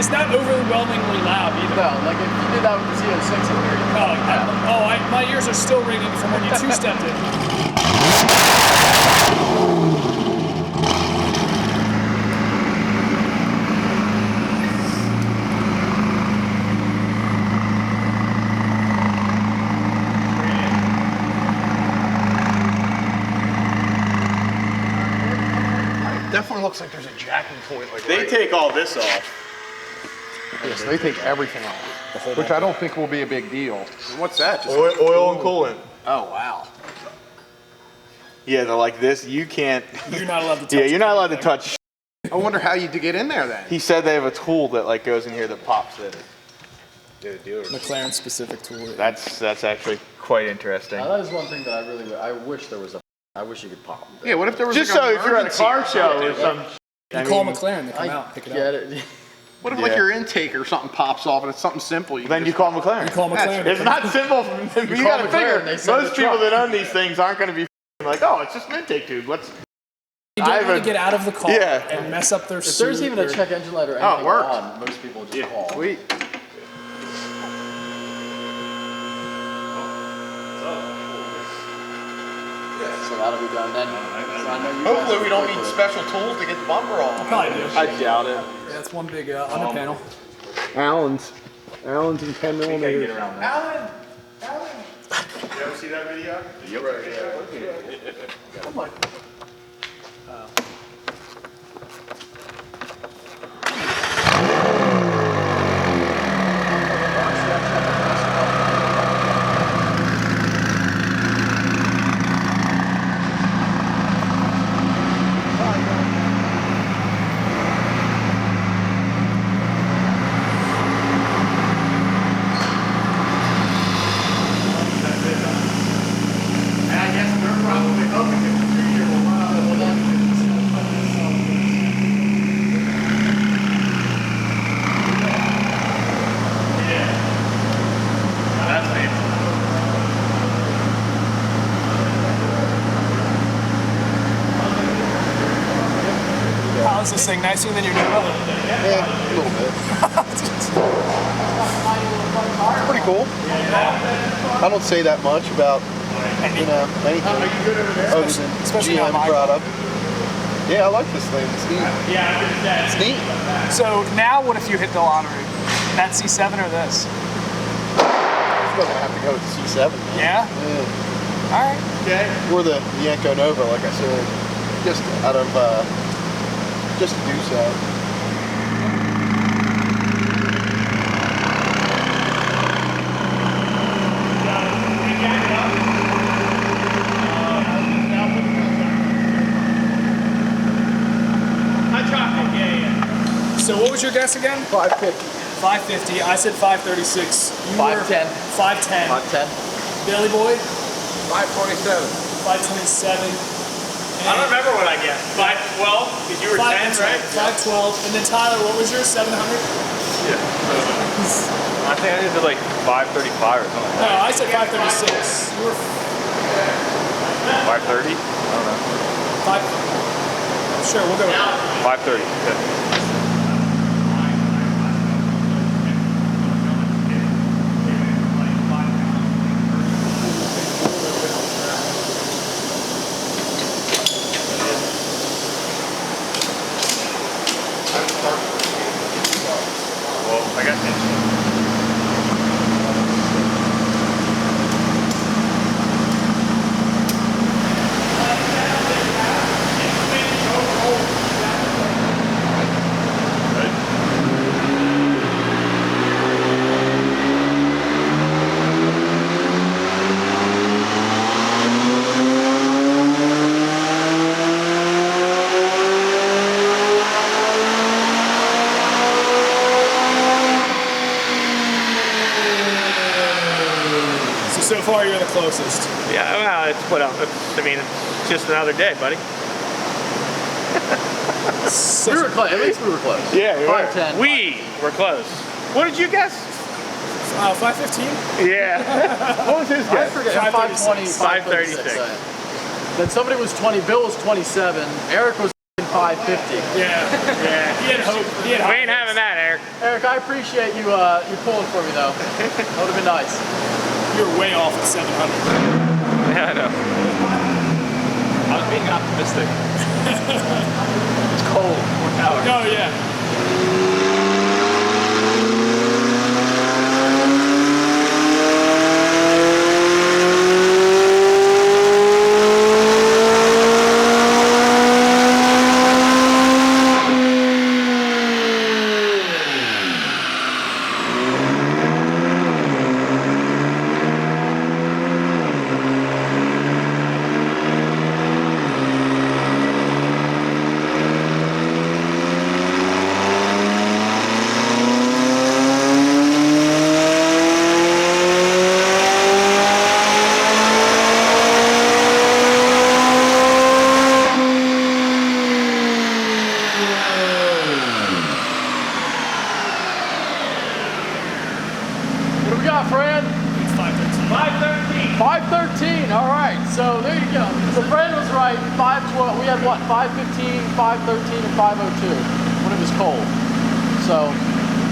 it's not overwhelmingly loud either. No, like if you did that with the Z06 in here, you'd my ears are still ringing from when you two-stepped it. Definitely looks like there's a jacking point. Like they take all this off. Yes, they take everything off, which I don't think will be a big deal. What's that? Just oil and coolant. Oh wow. Yeah, they're like this. You can't. You're not allowed to touch. Yeah, you're not allowed to touch. I wonder how you get in there then. He said they have a tool that like goes in here that pops it. McLaren specific tool. That's actually quite interesting. Now, that is one thing that I wish there was a. I wish you could pop them. Yeah, what if there was just like so if you're at a car show or something. You call McLaren, they come out, pick it up. It. What if like your intake or something pops off and it's something simple? Then you call McLaren. You call McLaren. It's not simple. You got to figure. Most people that own these things aren't going to be like, oh, it's just an intake tube. Let's. You don't want to get out of the car and mess up their suit. If there's even a check engine light or anything on, most people just call. Sweet. So that'll be done then. Hopefully we don't need special tools to get the bumper off. Probably do. I doubt it. Yeah, it's one big under panel. Allen's and 10 millimeters. Alan! You ever see that video? Yep. Right, yeah. Oh my. How is this thing nicer than your new one? Yeah, a little bit. It's pretty cool. I don't say that much about, anything. Especially GM on my product. Yeah, I like this thing. It's neat. Yeah, It's neat. So now what if you hit the lottery? That C7 or this? I'm gonna have to go with the C7. Yeah? Yeah. Alright. Okay. Or the Yanko Nova, like I said. Just out of, just to do so. So what was your guess again? 550. 550. I said 536. 510. 510. 510. Billy Boy? 527. 527. I don't remember what I guessed. 512? Because you were 10, right? 512. And then Tyler, what was yours? 700? Yeah. I think I did like 535 or something. No, I said 536. You were 530? I don't know. 5. Sure, we'll go with 530. Good. Well, I got this. So far, you're the closest. Yeah, well, it's what else? I mean, it's just another day, buddy. We were close. At least we were close. Yeah, we 510. We were close. What did you guess? 515? Yeah. What was his I guess? forget. 536. 520, 536. Then somebody was 20. Bill was 27. Eric was 550. Yeah. He had hope. We ain't having that, Eric. Eric, I appreciate you you pulling for me though. That would have been nice. You're way off at 700. Yeah, I know. I was being optimistic. It's cold. More power. Oh yeah. What do we got, Fred? It's 513. 513. All right. So there you go. So Fred was right. 512. We had what? 515, 513, and 502 when it was cold. So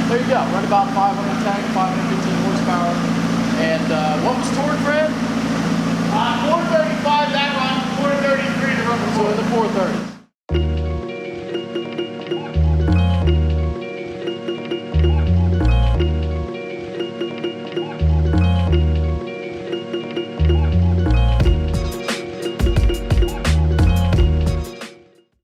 there you go. Right about 510, 515 horsepower. And what was torque, Fred? 435 that run, 433 the rubber. So in the 430.